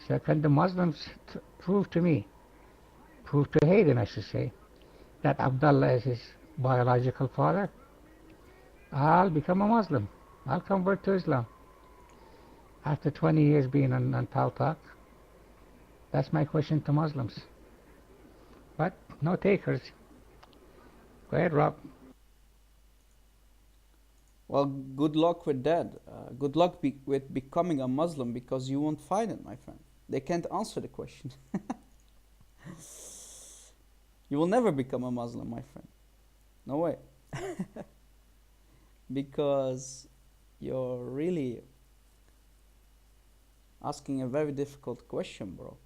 So can the Muslims prove to me, prove to Hayden, I should say, that Abdullah is his biological father? I'll become a Muslim. I'll convert to Islam. After 20 years being on Tal Talk, that's my question to Muslims. But no takers. Go ahead, Rob. Well, good luck with that. Good luck with becoming a Muslim because you won't find it, my friend. They can't answer the question. You will never become a Muslim, my friend. No way. Because you're really asking a very difficult question, bro.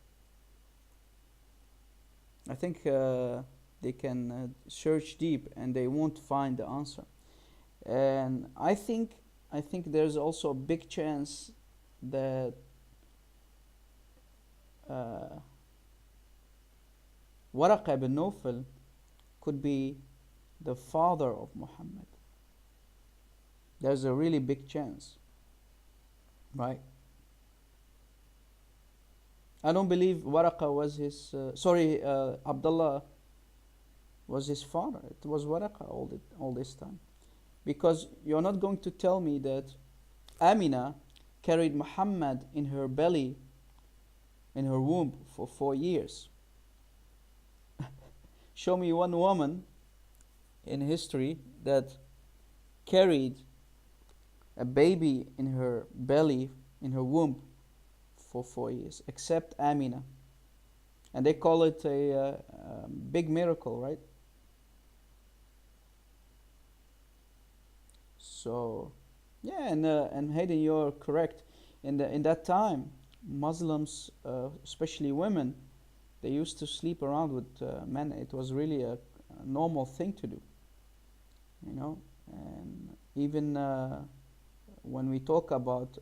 I think they can search deep and they won't find the answer. And I think there's also a big chance that uh, Waraqa ibn Nawfal could be the father of Muhammad. There's a really big chance, right? I don't believe Waraqa was his. Abdullah was his father. It was Waraqa all this time. Because you're not going to tell me that Amina carried Muhammad in her belly, in her womb, for 4 years. Show me one woman in history that carried a baby in her belly, in her womb, for 4 years, except Amina. And they call it a big miracle, right? So, yeah, and Hayden, you're correct. In that time, Muslims, especially women, they used to sleep around with men. It was really a normal thing to do, you know. And even when we talk about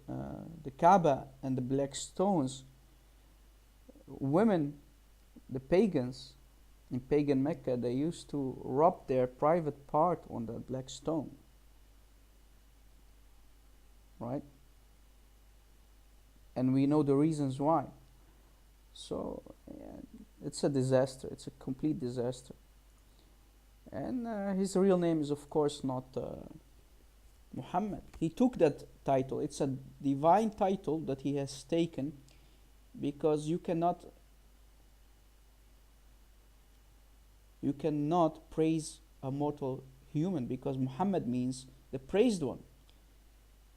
the Kaaba and the black stones, women, the pagans in pagan Mecca, they used to rub their private part on the black stone, right? And we know the reasons why. So yeah, it's a disaster. It's a complete disaster. And his real name is, of course, not Muhammad. He took that title. It's a divine title that he has taken because you cannot praise a mortal human because Muhammad means the praised one.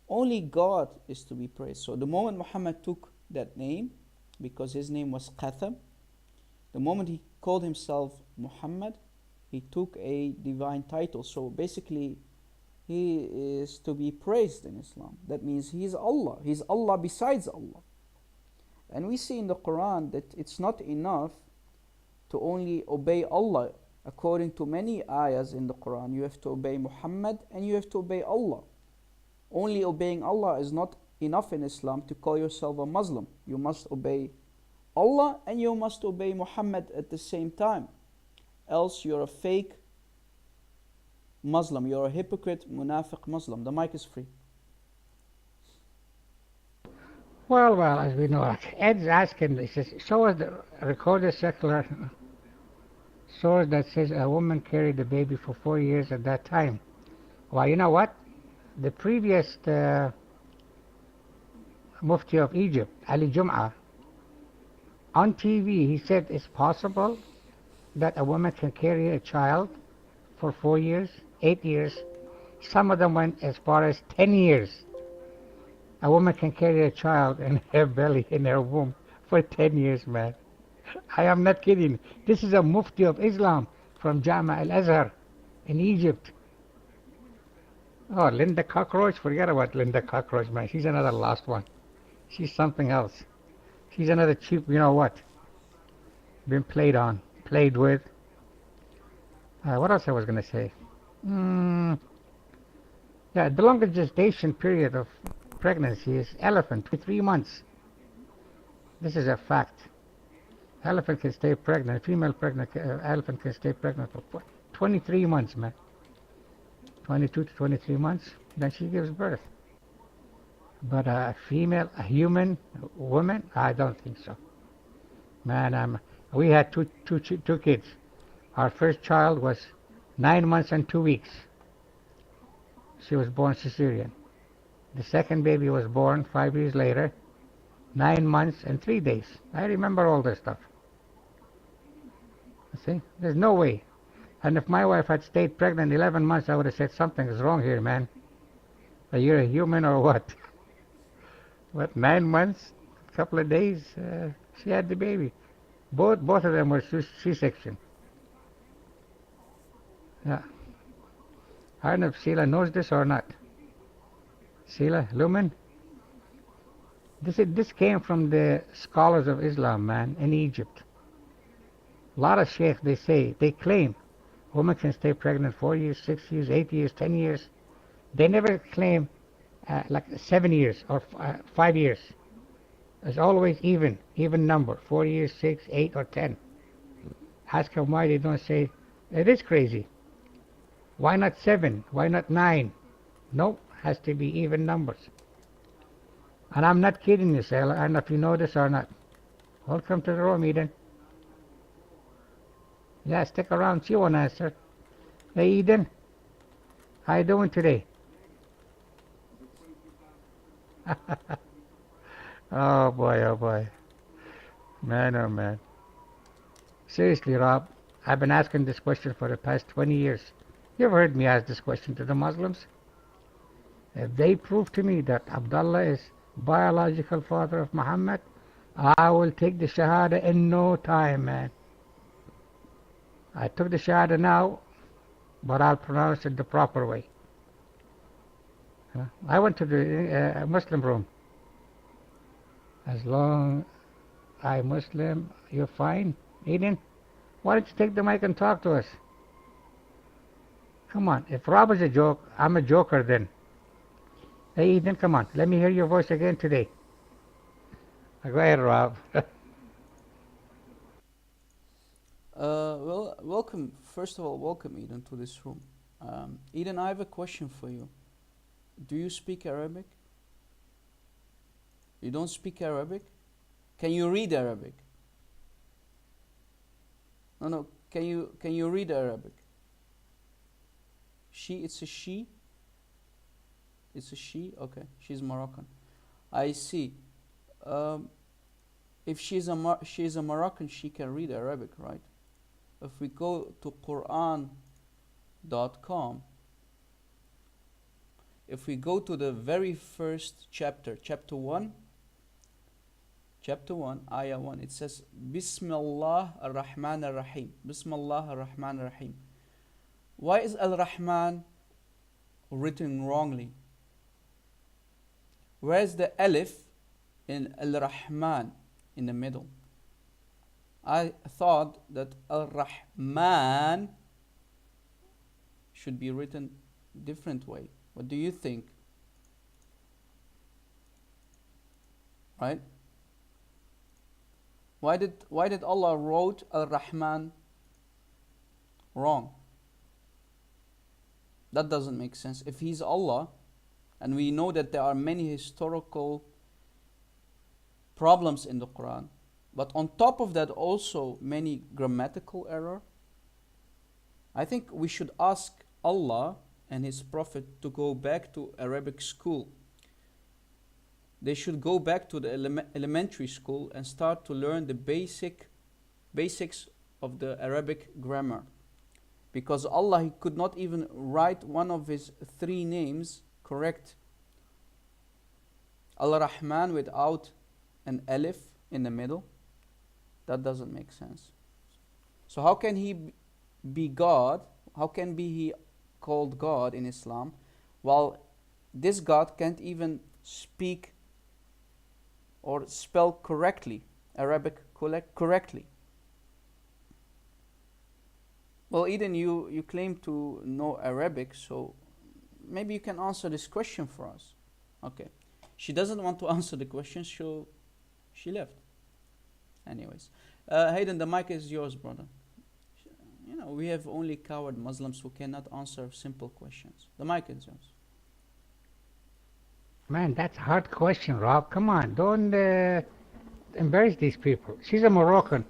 Only God is to be praised. So the moment Muhammad took that name, because his name was Qatham, the moment he called himself Muhammad, he took a divine title. So basically, he is to be praised in Islam. That means he is Allah. He is Allah besides Allah. And we see in the Quran that it's not enough to only obey Allah. According to many ayahs in the Quran, you have to obey Muhammad and you have to obey Allah. Only obeying Allah is not enough in Islam to call yourself a Muslim. You must obey Allah and you must obey Muhammad at the same time. Else you're a fake Muslim. You're a hypocrite, munafiq Muslim. The mic is free. Well, as we know, Ed's asking, he says, show us the recorded secular source that says a woman carried the baby for 4 years at that time. Well, you know what? The previous Mufti of Egypt, Ali Jum'ah, on TV, he said it's possible that a woman can carry a child for 4 years, 8 years. Some of them went as far as 10 years. A woman can carry a child in her belly, in her womb, for 10 years, man. I am not kidding. This is a Mufti of Islam from Jama al-Azhar in Egypt. Oh, Linda Cockroach? Forget about Linda Cockroach, man. She's another lost one. She's something else. She's another cheap, you know what? Been played on, played with. What else I was going to say? Yeah, the longest gestation period of pregnancy is elephant, 23 months. This is a fact. Elephant can stay pregnant, female pregnant elephant can stay pregnant for 23 months, man. 22 to 23 months, then she gives birth. But a female, a human woman, I don't think so. Man, we had two kids. Our first child was 9 months and 2 weeks. She was born cesarean. The second baby was born 5 years later, 9 months and 3 days. I remember all this stuff. See, there's no way. And if my wife had stayed pregnant 11 months, I would have said something is wrong here, man. Are you a human or what? What, 9 months, a couple of days, she had the baby. Both of them were C-section. Yeah. I don't know if Sheila knows this or not. Sheila, Lumen? This came from the scholars of Islam, man, in Egypt. A lot of sheikhs, they claim women can stay pregnant 4 years, 6 years, 8 years, 10 years. They never claim like 7 years or 5 years. It's always even number, 4 years, 6, 8, or 10. Ask them why they don't say, it is crazy. Why not 7? Why not 9? Nope, has to be even numbers. And I'm not kidding you, Sailor. I don't know if you know this or not. Welcome to the room, Eden. Yeah, stick around. She won't answer. Hey, Eden. How you doing today? Oh boy, oh boy. Man, oh man. Seriously, Rob, I've been asking this question for the past 20 years. You ever heard me ask this question to the Muslims? If they prove to me that Abdullah is biological father of Muhammad, I will take the Shahada in no time, man. I took the Shahada now, but I'll pronounce it the proper way. I went to the Muslim room. As long I'm Muslim, you're fine. Eden, why don't you take the mic and talk to us? Come on, if Rob is a joke, I'm a joker then. Hey Eden, come on, let me hear your voice again today. Go ahead, Rob. Well, welcome. First of all, welcome Eden to this room. Eden, I have a question for you. Do you speak Arabic? You don't speak Arabic? Can you read Arabic? No. Can you read Arabic? It's a she. It's a she. Okay, she's Moroccan. I see. If she's a Moroccan, she can read Arabic, right? If we go to Quran.com, if we go to the very first chapter, chapter 1, ayah 1, it says, Bismillah ar-Rahman ar-Rahim. Bismillah ar-Rahman ar-Rahim. Why is Al-Rahman written wrongly? Where's the alif in Al-Rahman in the middle? I thought that Al-Rahman should be written different way. What do you think? Right? Why did Allah wrote Al-Rahman wrong? That doesn't make sense. If He's Allah, and we know that there are many historical problems in the Quran, but on top of that also many grammatical error, I think we should ask Allah and His Prophet to go back to Arabic school. They should go back to the elementary school and start to learn the basics of the Arabic grammar. Because Allah, He could not even write one of His 3 names correct. Al-Rahman without an alif in the middle. That doesn't make sense. So how can He be God? How can He called God in Islam, while this God can't even speak or spell correctly, Arabic correctly? Well, Eden, you claim to know Arabic, so maybe you can answer this question for us. Okay. She doesn't want to answer the question, so she left. Anyways. Hayden, the mic is yours, brother. You know, we have only coward Muslims who cannot answer simple questions. The mic is yours. Man, that's a hard question, Rob. Come on, don't embarrass these people. She's a Moroccan.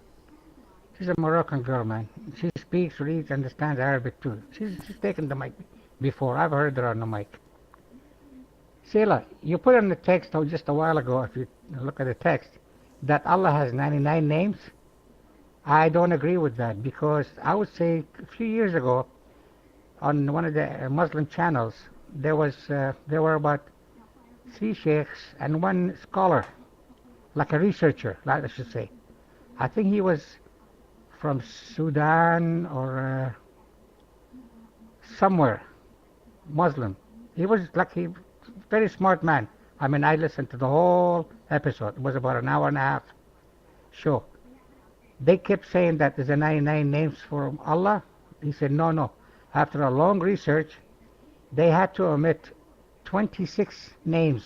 She's a Moroccan girl, man. She speaks, reads, understands Arabic too. She's taken the mic before. I've heard her on the mic. Sheila, you put in the text just a while ago, if you look at the text, that Allah has 99 names. I don't agree with that because I would say a few years ago on one of the Muslim channels there were about three sheikhs and one scholar, like a researcher, like I should say. I think he was from Sudan or somewhere Muslim. He was like he very smart man. I mean, I listened to the whole episode. It was about an hour and a half show. They kept saying that there's a 99 names for Allah. He said, no, no. After a long research, they had to omit 26 names.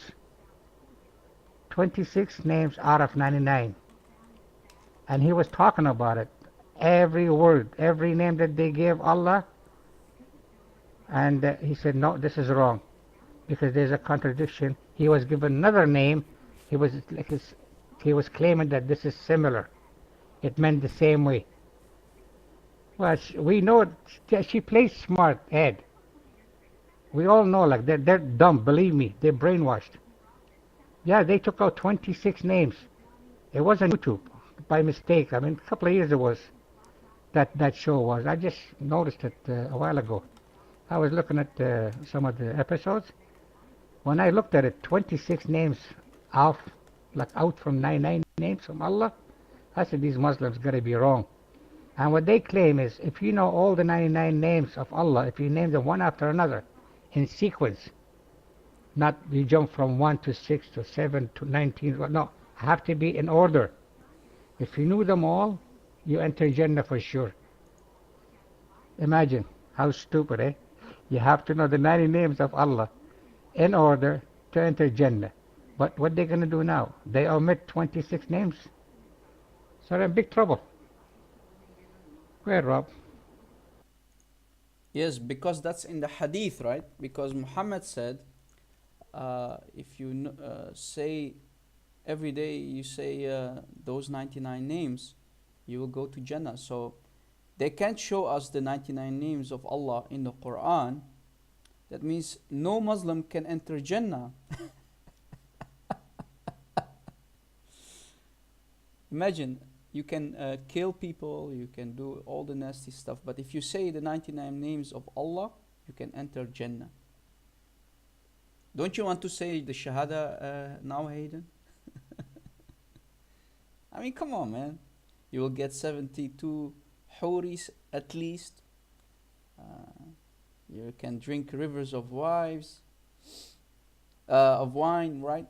26 names out of 99. And he was talking about it. Every word, every name that they gave Allah. And he said, no, this is wrong. Because there's a contradiction. He was given another name. He was claiming that this is similar. It meant the same way. Well, we know she plays smart, Ed. We all know, like, they're dumb, believe me. They're brainwashed. Yeah, they took out 26 names. It wasn't YouTube by mistake. I mean, a couple of years it was that show was. I just noticed it a while ago. I was looking at some of the episodes. When I looked at it, 26 names out from 99 names from Allah. I said, these Muslims got to be wrong. And what they claim is, if you know all the 99 names of Allah, if you name them one after another in sequence, not you jump from 1 to 6 to 7 to 19, no, have to be in order. If you knew them all, you enter Jannah for sure. Imagine how stupid, eh? You have to know the 90 names of Allah in order to enter Jannah. But what they're going to do now? They omit 26 names. So they're in big trouble. Go ahead, Rob. Yes, because that's in the hadith, right? Because Muhammad said, if you say every day you say those 99 names, you will go to Jannah. So they can't show us the 99 names of Allah in the Quran. That means no Muslim can enter Jannah. Imagine, you can kill people, you can do all the nasty stuff, but if you say the 99 names of Allah, you can enter Jannah. Don't you want to say the Shahada now, Hayden? I mean, come on, man. You will get 72 Houris at least. You can drink rivers of wine, right?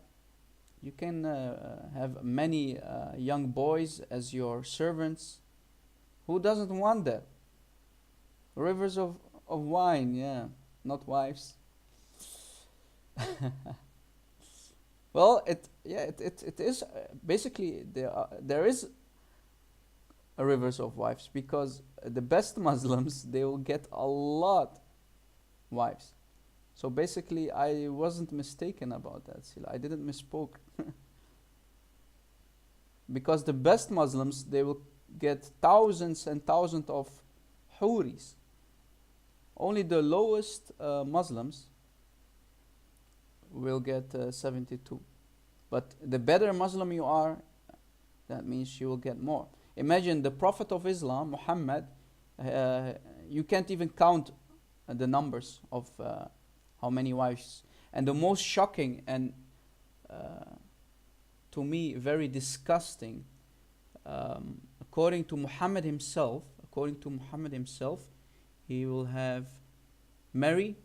You can have many young boys as your servants. Who doesn't want that? Rivers of wine, yeah, not wives. Well, it is basically there is a rivers of wives, because the best Muslims, they will get a lot wives. So basically, I wasn't mistaken about that, Sila. I didn't misspoke. Because the best Muslims, they will get thousands and thousands of Houris. Only the lowest Muslims will get 72. But the better Muslim you are, that means you will get more. Imagine the Prophet of Islam, Muhammad, you can't even count the numbers of how many wives. And the most shocking and to me very disgusting, according to Muhammad himself, he will have Mary,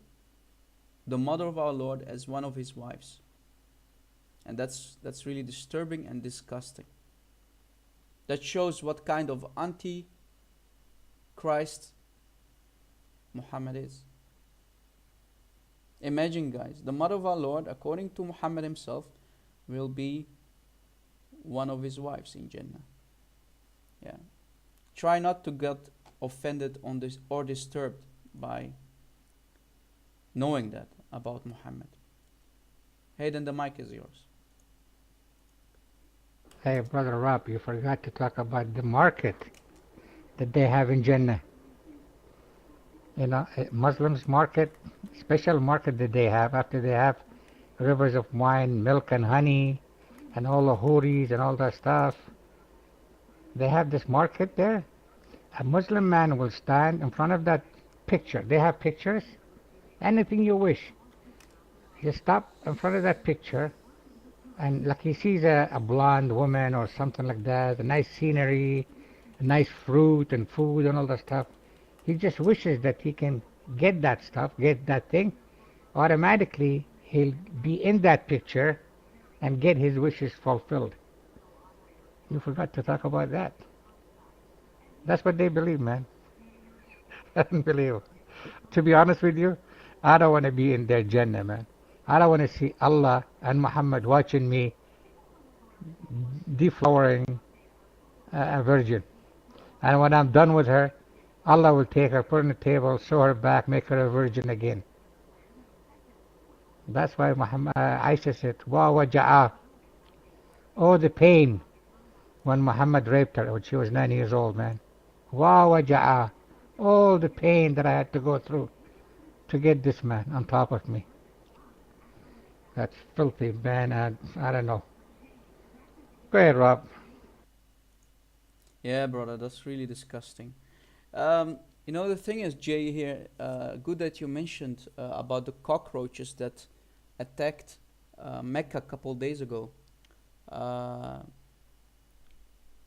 the mother of our Lord, as one of his wives. And that's really disturbing and disgusting. That shows what kind of anti-Christ Muhammad is. Imagine, guys, the mother of our Lord, according to Muhammad himself, will be one of his wives in Jannah. Yeah. Try not to get offended on this or disturbed by knowing that about Muhammad. Hayden, the mic is yours. Hey, Brother Rob, you forgot to talk about the market that they have in Jannah. You know, Muslims market, special market that they have after they have rivers of wine, milk and honey, and all the houris and all that stuff. They have this market there. A Muslim man will stand in front of that picture. They have pictures, anything you wish. You stop in front of that picture, and like he sees a blonde woman or something like that, a nice scenery, a nice fruit and food and all that stuff. He just wishes that he can get that stuff, get that thing. Automatically, he'll be in that picture and get his wishes fulfilled. You forgot to talk about that. That's what they believe, man. Unbelievable. To be honest with you, I don't want to be in their Jannah, man. I don't want to see Allah and Muhammad watching me deflowering a virgin. And when I'm done with her, Allah will take her, put her on the table, sew her back, make her a virgin again. That's why Aisha said, Wa waja'a. Oh, the pain when Muhammad raped her when she was 9 years old, man. Wa waja'a. All the pain that I had to go through to get this man on top of me. That's filthy, man. I don't know. Go ahead, Rob. Yeah, brother, that's really disgusting. The thing is, Jay, here, good that you mentioned about the cockroaches that attacked Mecca a couple days ago. Uh,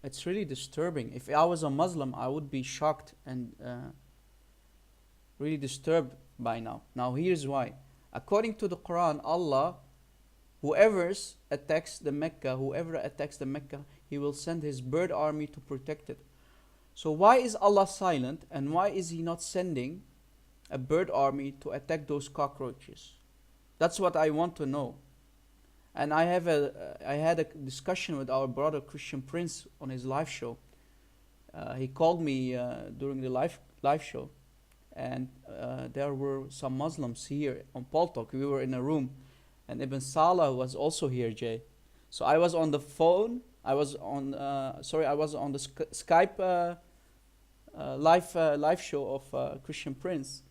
it's really disturbing. If I was a Muslim, I would be shocked and really disturbed by now. Now, here's why. According to the Quran, Allah, whoever attacks the Mecca, He will send His bird army to protect it. So why is Allah silent, and why is He not sending a bird army to attack those cockroaches? That's what I want to know. And I had a discussion with our brother Christian Prince on his live show. He called me during the live show, and there were some Muslims here on Paul Talk. We were in a room, and Ibn Salah was also here, Jay. So I was on the phone. I was on the Skype live show of Christian Prince,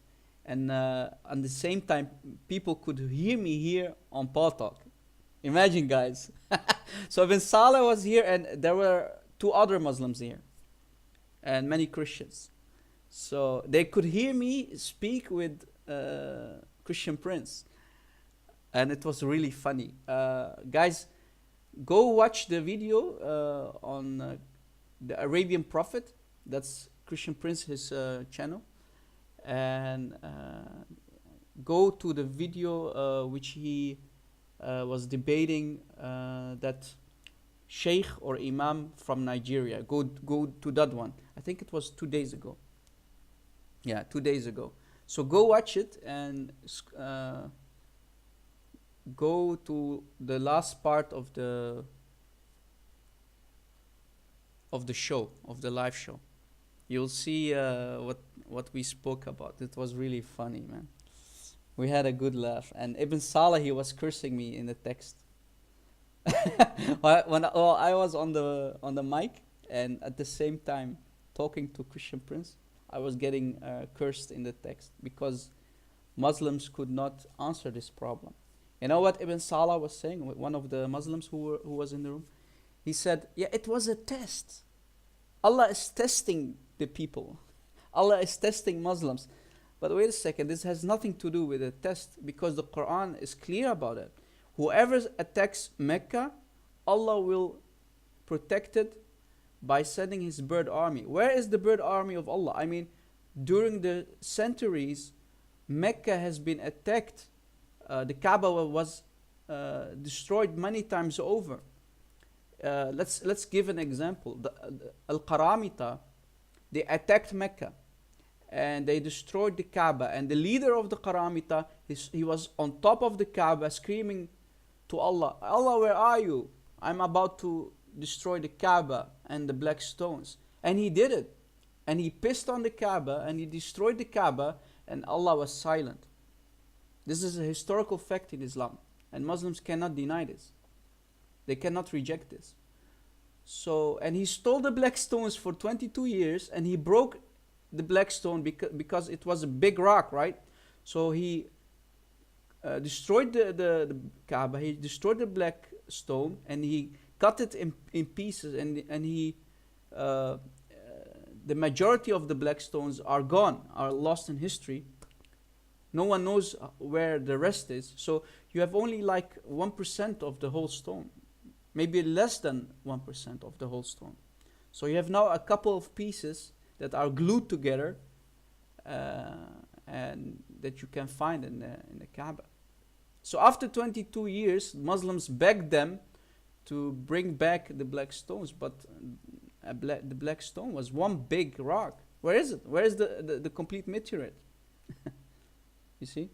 and at the same time, people could hear me here on Paul Talk. Imagine, guys. So Ibn Salah was here, and there were 2 other Muslims here, and many Christians. So they could hear me speak with Christian Prince, and it was really funny. Guys, go watch the video on the Arabian Prophet. That's Christian Prince, his channel, and go to the video which he was debating that Sheikh or Imam from Nigeria. Go to that one. I think it was 2 days ago. Yeah, 2 days ago. So go watch it and go to the last part of the show, of the live show. You'll see what we spoke about. It was really funny, man. We had a good laugh, and Ibn Salah, he was cursing me in the text. When I was on the mic, and at the same time talking to Christian Prince, I was getting cursed in the text because Muslims could not answer this problem. You know what Ibn Salah was saying? One of the Muslims who was in the room, he said, "Yeah, it was a test. Allah is testing the people. Allah is testing Muslims." But wait a second, this has nothing to do with a test, because the Quran is clear about it. Whoever attacks Mecca, Allah will protect it by sending His bird army. Where is the bird army of Allah? I mean, during the centuries, Mecca has been attacked. The Kaaba was destroyed many times over. Let's give an example. The Al-Qaramita, they attacked Mecca, and they destroyed the Kaaba. And the leader of the Qaramita, he was on top of the Kaaba screaming to Allah, "Allah, where are you? I'm about to destroy the Kaaba and the black stones." And he did it. And he pissed on the Kaaba, and he destroyed the Kaaba, and Allah was silent. This is a historical fact in Islam. And Muslims cannot deny this. They cannot reject this. So, and he stole the black stones for 22 years, and he broke the black stone because it was a big rock, right? So he destroyed the Kaaba, he destroyed the black stone, and he cut it in pieces, and he uh, the majority of the black stones are gone, are lost in history. No one knows where the rest is. So you have only like 1% of the whole stone, maybe less than 1% of the whole stone. So you have now a couple of pieces that are glued together, uh, and that you can find in the Kaaba. So after 22 years, Muslims begged them to bring back the black stones, but the black stone was one big rock. Where is it? Where is the complete meteorite? You see?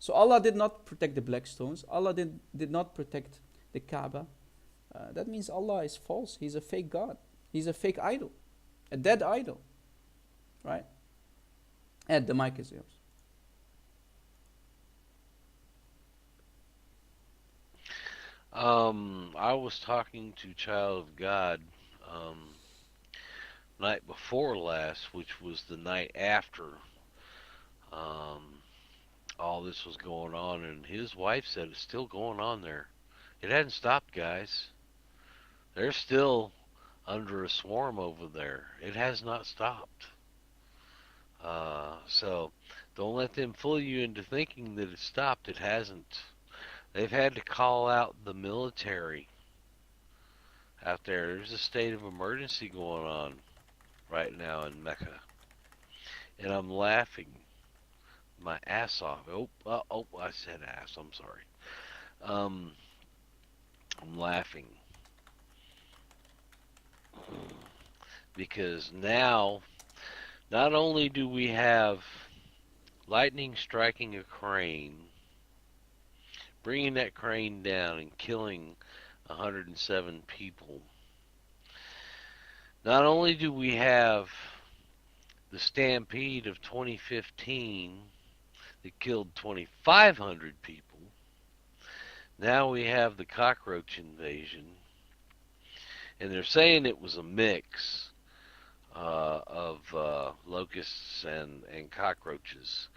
So Allah did not protect the black stones. Allah did not protect the Kaaba. That means Allah is false. He's a fake God. He's a fake idol. A dead idol. Right? Ed, the mic is yours. I was talking to Child of God night before last, which was the night after um, all this was going on, and his wife said it's still going on there. It hadn't stopped, guys. They're still under a swarm over there. It has not stopped. So don't let them fool you into thinking that it stopped. It hasn't. They've had to call out the military out there. There's a state of emergency going on right now in Mecca. And I'm laughing my ass off. I said ass. I'm sorry. Um, I'm laughing because now, not only do we have lightning striking a crane, bringing that crane down and killing 107 people, not only do we have the stampede of 2015 that killed 2,500 people, now we have the cockroach invasion. And they're saying it was a mix of locusts and cockroaches.